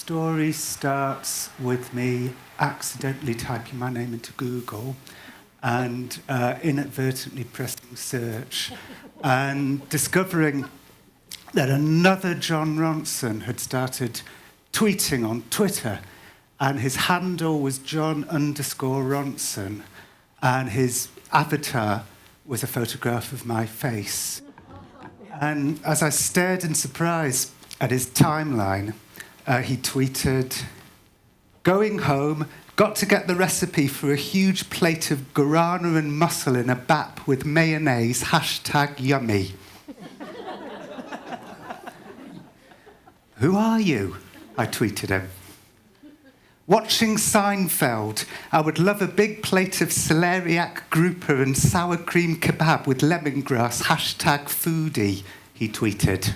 story starts with me accidentally typing my name into Google and inadvertently pressing search and discovering that another John Ronson had started tweeting on Twitter, and his handle was John_Ronson, and his avatar was a photograph of my face. And as I stared in surprise at his timeline, he tweeted, "Going home, got to get the recipe for a huge plate of guarana and mussel in a bap with mayonnaise, #yummy. Who are you? I tweeted him. Watching Seinfeld. I would love a big plate of celeriac grouper and sour cream kebab with lemongrass, #foodie, he tweeted.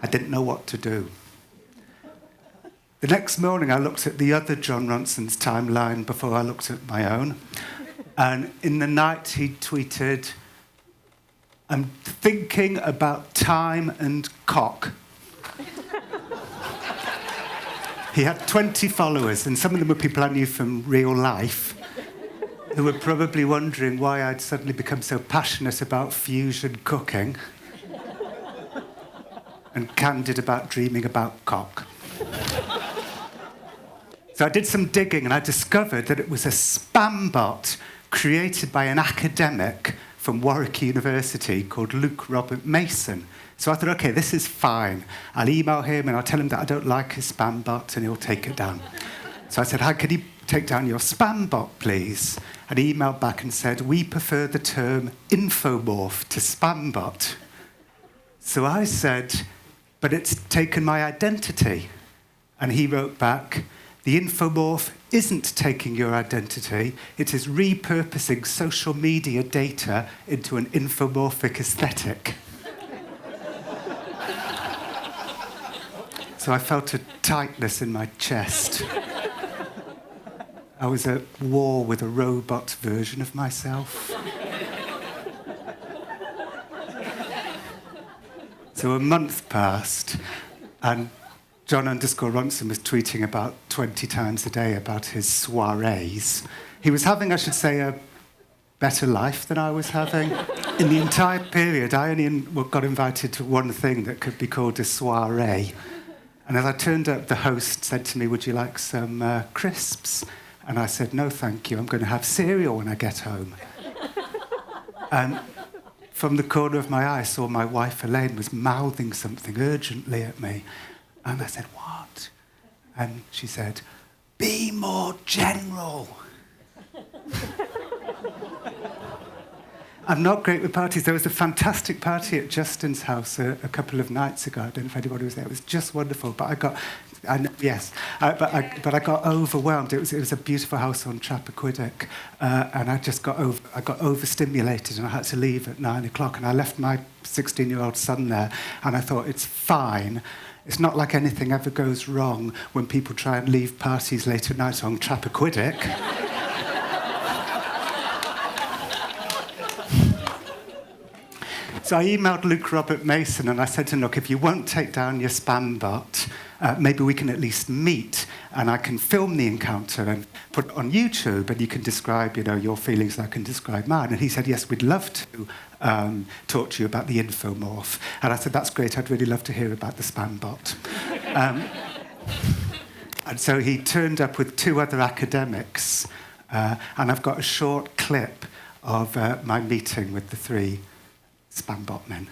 I didn't know what to do. The next morning, I looked at the other John Ronson's timeline before I looked at my own. And in the night, he tweeted, "I'm thinking about time and cock." He had 20 followers, and some of them were people I knew from real life, who were probably wondering why I'd suddenly become so passionate about fusion cooking and candid about dreaming about cock. So I did some digging, and I discovered that it was a spam bot created by an academic from Warwick University called Luke Robert Mason. So I thought, OK, this is fine. I'll email him, and I'll tell him that I don't like his spam bot, and he'll take it down. So I said, "Hi, could you take down your spam bot, please?" And he emailed back and said, "We prefer the term infomorph to spam bot." So I said, "But it's taken my identity." And he wrote back, "The infomorph isn't taking your identity. It is repurposing social media data into an infomorphic aesthetic." So I felt a tightness in my chest. I was at war with a robot version of myself. So a month passed, and John_Ronson was tweeting about 20 times a day about his soirees. He was having, I should say, a better life than I was having. In the entire period, I only got invited to one thing that could be called a soiree. And as I turned up, the host said to me, "Would you like some crisps?" And I said, "No, thank you. I'm going to have cereal when I get home." And from the corner of my eye, I saw my wife, Elaine, was mouthing something urgently at me. And I said, "What?" And she said, "Be more general." I'm not great with parties. There was a fantastic party at Justin's house a couple of nights ago. I don't know if anybody was there. It was just wonderful. But I got overwhelmed. It was a beautiful house on Chappaquiddick, and I got overstimulated, and I had to leave at 9 o'clock. And I left my 16-year-old son there, and I thought, it's fine. It's not like anything ever goes wrong when people try and leave parties late at night on Chappaquiddick. So I emailed Luke Robert Mason, and I said to him, "Look, if you won't take down your spam bot, maybe we can at least meet, and I can film the encounter and put it on YouTube, and you can describe, your feelings, and I can describe mine." And he said, "Yes, we'd love to talk to you about the infomorph." And I said, "That's great. I'd really love to hear about the spam bot." And so he turned up with 2 other academics, and I've got a short clip of my meeting with the 3 spam bot men.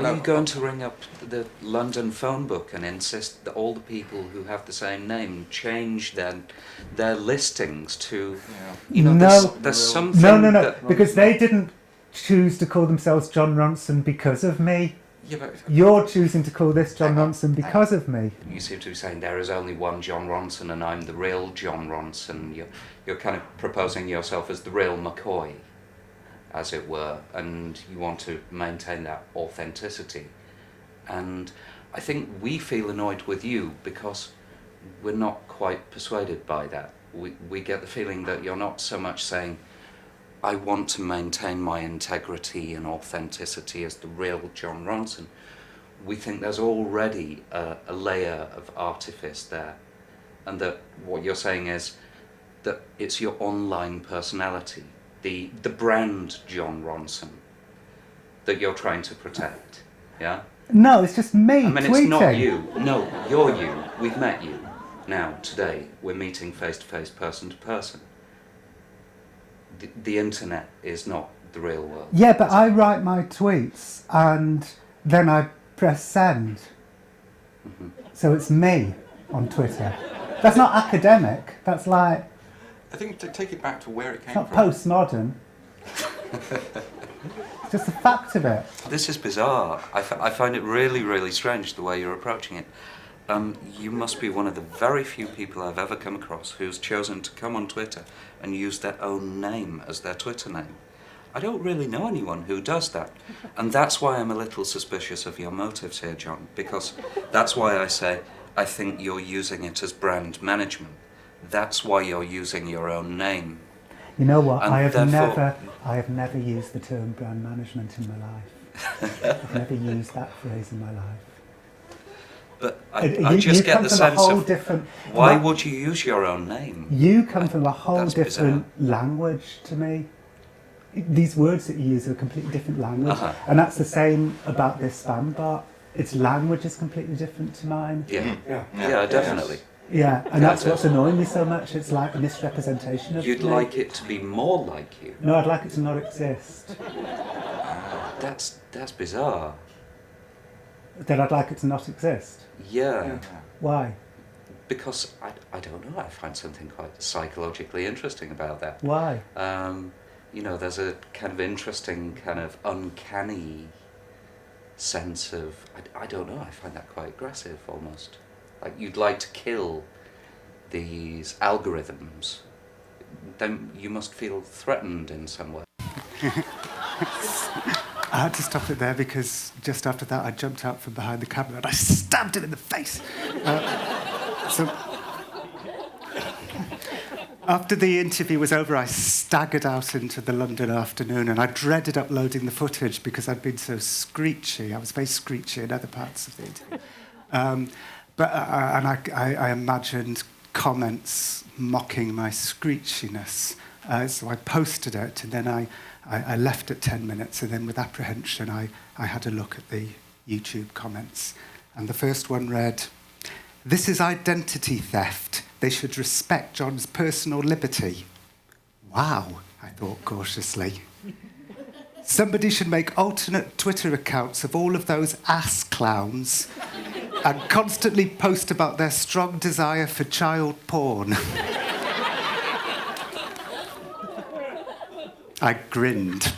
Are you going to ring up the London phone book and insist that all the people who have the same name change their listings to, there's something... No, because they didn't choose to call themselves John Ronson because of me. Yeah, but you're choosing to call this John Ronson because of me. You seem to be saying there is only one John Ronson and I'm the real John Ronson. You're kind of proposing yourself as the real McCoy, as it were, and you want to maintain that authenticity. And I think we feel annoyed with you because we're not quite persuaded by that. We get the feeling that you're not so much saying, "I want to maintain my integrity and authenticity as the real John Ronson." we think there's already a layer of artifice there, and that what you're saying is that it's your online personality, the brand John Ronson, that you're trying to protect, yeah? No, it's just me I mean, tweeting. it's not you. No, you're you. We've met you. Now, today, we're meeting face-to-face, person-to-person. The internet is not the real world. Yeah, but I write my tweets and then I press send. Mm-hmm. So it's me on Twitter. That's not academic. That's like... I think to take it back to where it It's came not from. postmodern. It's just a fact of it. This is bizarre. I find it really, really strange the way you're approaching it. You must be one of the very few people I've ever come across who's chosen to come on Twitter and use their own name as their Twitter name. I don't really know anyone who does that. And that's why I'm a little suspicious of your motives here, John, because that's why I say I think you're using it as brand management. That's why you're using your own name. You know what? And I have therefore- never used the term brand management in my life. I've never used that phrase in my life. But I just get the sense of why would you use your own name? You come from a whole That's different language to me. These words that you use are a completely different language. Uh-huh. And that's the same about this spam bot. Its language is completely different to mine. Yeah, Yeah. definitely. Yeah, and that's Yeah, what's annoying me so much. It's like a misrepresentation of You'd me. like it to be more like you. No, I'd like it to not exist. That's bizarre. Then I'd like it to not exist. Yeah. Why? Because I don't know, I find something quite psychologically interesting about that. Why? There's a kind of interesting, kind of uncanny sense of, I don't know, I find that quite aggressive almost. Like you'd like to kill these algorithms. Then you must feel threatened in some way. I had to stop it there because just after that I jumped out from behind the camera and I stabbed him in the face. So after the interview was over, I staggered out into the London afternoon and I dreaded uploading the footage because I'd been so screechy. I was very screechy in other parts of the interview. I imagined comments mocking my screechiness. So I posted it, and then I left at 10 minutes, and then with apprehension, I had a look at the YouTube comments. And the first one read, "This is identity theft. They should respect John's personal liberty." Wow, I thought cautiously. Somebody should make alternate Twitter accounts of all of those ass clowns and constantly post about their strong desire for child porn. I grinned.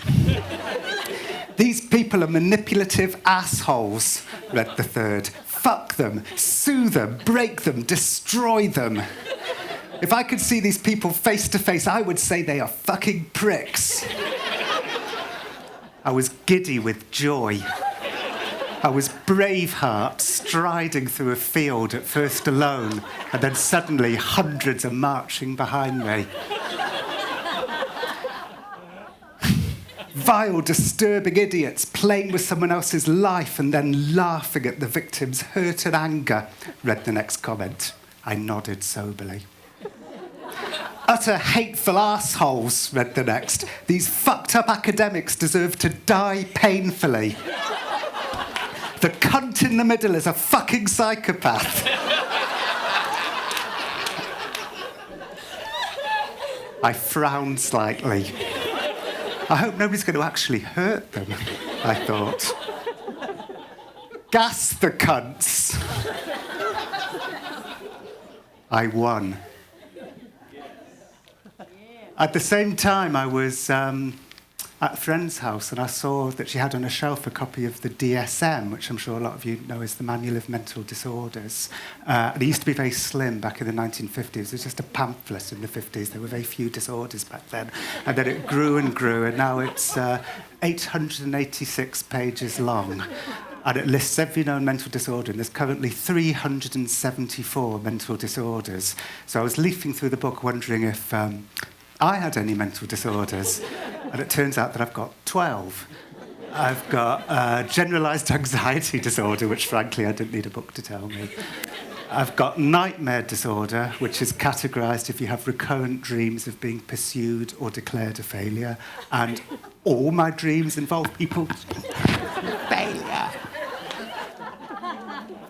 "These people are manipulative assholes," read the third. "Fuck them, sue them, break them, destroy them. If I could see these people face to face, I would say they are fucking pricks." I was giddy with joy. I was Braveheart striding through a field, at first alone, and then suddenly hundreds are marching behind me. Vile, disturbing idiots playing with someone else's life and then laughing at the victim's hurt and anger, read the next comment. I nodded soberly. Utter hateful assholes, read the next. These fucked up academics deserve to die painfully. The cunt in the middle is a fucking psychopath. I frowned slightly. I hope nobody's going to actually hurt them, I thought. Gas the cunts. I won. At the same time, I was at a friend's house and I saw that she had on a shelf a copy of the DSM, which I'm sure a lot of you know is the Manual of Mental Disorders. And it used to be very slim back in the 1950s. It was just a pamphlet in the 50s. There were very few disorders back then. And then it grew, and now it's 886 pages long. And it lists every known mental disorder, and there's currently 374 mental disorders. So I was leafing through the book wondering if I had any mental disorders, and it turns out that I've got 12. I've got generalised anxiety disorder, which frankly I didn't need a book to tell me. I've got nightmare disorder, which is categorised if you have recurrent dreams of being pursued or declared a failure. And all my dreams involve people failure.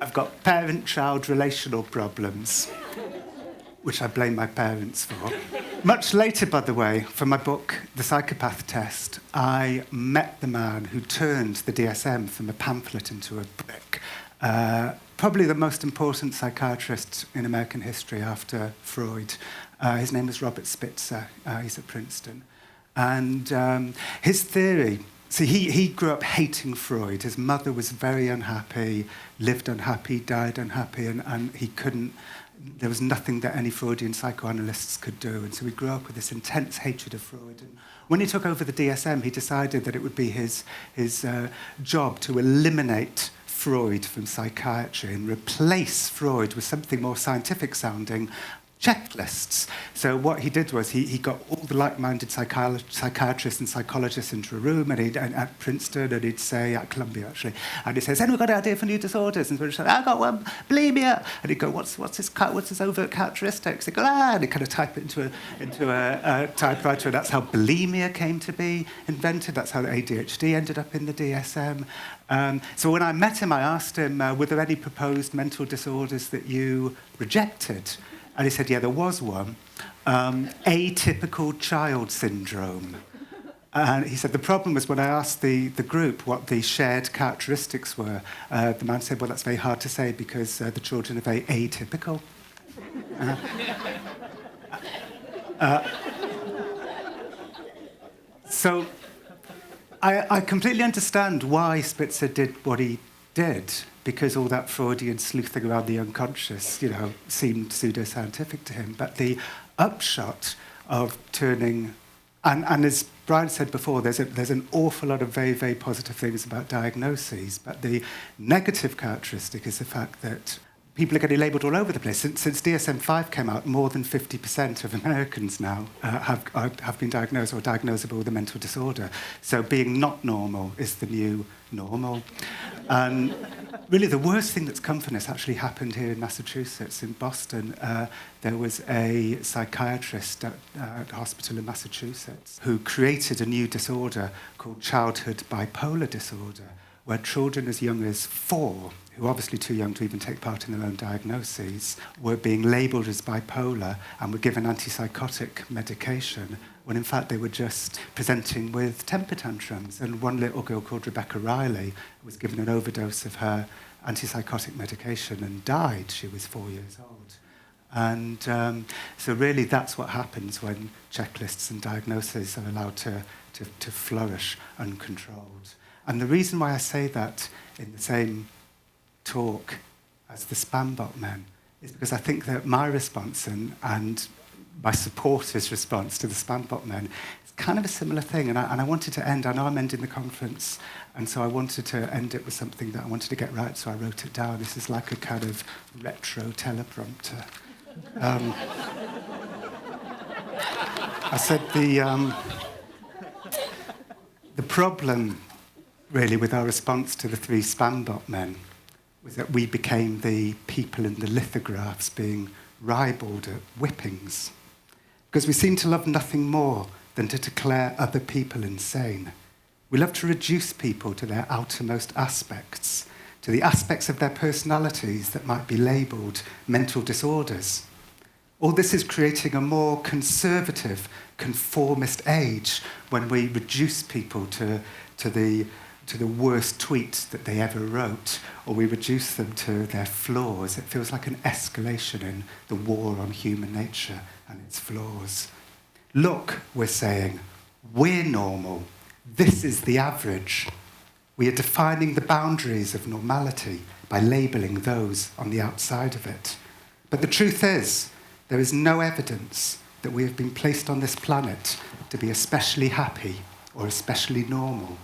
I've got parent-child relational problems, which I blame my parents for. Much later, by the way, for my book, The Psychopath Test, I met the man who turned the DSM from a pamphlet into a book. Probably the most important psychiatrist in American history after Freud. His name was Robert Spitzer. He's at Princeton. And his theory, see, he grew up hating Freud. His mother was very unhappy, lived unhappy, died unhappy, and he couldn't, there was nothing that any Freudian psychoanalysts could do. And so he grew up with this intense hatred of Freud. And when he took over the DSM, he decided that it would be his job to eliminate Freud from psychiatry and replace Freud with something more scientific sounding, checklists. So what he did was he got all the like-minded psychiatrists and psychologists into a room and at Princeton, and he'd say, at Columbia actually, and he'd say, has anyone got an idea for new disorders? And so I got one, bulimia. And he'd go, what's his overt characteristics? He'd go, and he'd kind of type it into a typewriter, and that's how bulimia came to be invented. That's how ADHD ended up in the DSM. So when I met him, I asked him, were there any proposed mental disorders that you rejected? And he said, yeah, there was one, atypical child syndrome. And he said, the problem was when I asked the group what the shared characteristics were, the man said, well, that's very hard to say because the children are very atypical. So I completely understand why Spitzer did what he did, because all that Freudian sleuthing around the unconscious, seemed pseudoscientific to him. But the upshot of turning, and as Brian said before, there's an awful lot of very, very positive things about diagnoses, but the negative characteristic is the fact that people are getting labelled all over the place. Since DSM-5 came out, more than 50% of Americans now have been diagnosed or diagnosable with a mental disorder. So being not normal is the new normal. And really the worst thing that's come from this actually happened here in Massachusetts, in Boston. There was a psychiatrist at a hospital in Massachusetts who created a new disorder called childhood bipolar disorder, where children as young as 4, who are obviously too young to even take part in their own diagnoses, were being labelled as bipolar and were given antipsychotic medication, when in fact they were just presenting with temper tantrums. And one little girl called Rebecca Riley was given an overdose of her antipsychotic medication and died. She was 4 years old. And so really that's what happens when checklists and diagnoses are allowed to flourish uncontrolled. And the reason why I say that in the same talk as the spam bot men is because I think that my response and my supporters' response to the spam bot men is kind of a similar thing. And I wanted to end, I know I'm ending the conference, and so I wanted to end it with something that I wanted to get right, so I wrote it down. This is like a kind of retro teleprompter. I said the problem really with our response to the 3 spam bot men was that we became the people in the lithographs being ribald at whippings, because we seem to love nothing more than to declare other people insane. We love to reduce people to their outermost aspects, to the aspects of their personalities that might be labelled mental disorders. All this is creating a more conservative, conformist age when we reduce people to the worst tweet that they ever wrote, or we reduce them to their flaws. It feels like an escalation in the war on human nature and its flaws. Look, we're saying, we're normal. This is the average. We are defining the boundaries of normality by labelling those on the outside of it. But the truth is, there is no evidence that we have been placed on this planet to be especially happy or especially normal.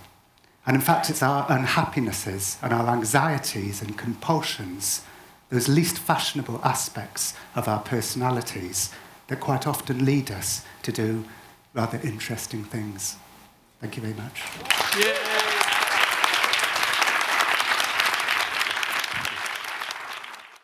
And in fact, it's our unhappinesses and our anxieties and compulsions, those least fashionable aspects of our personalities, that quite often lead us to do rather interesting things. Thank you very much. Yeah.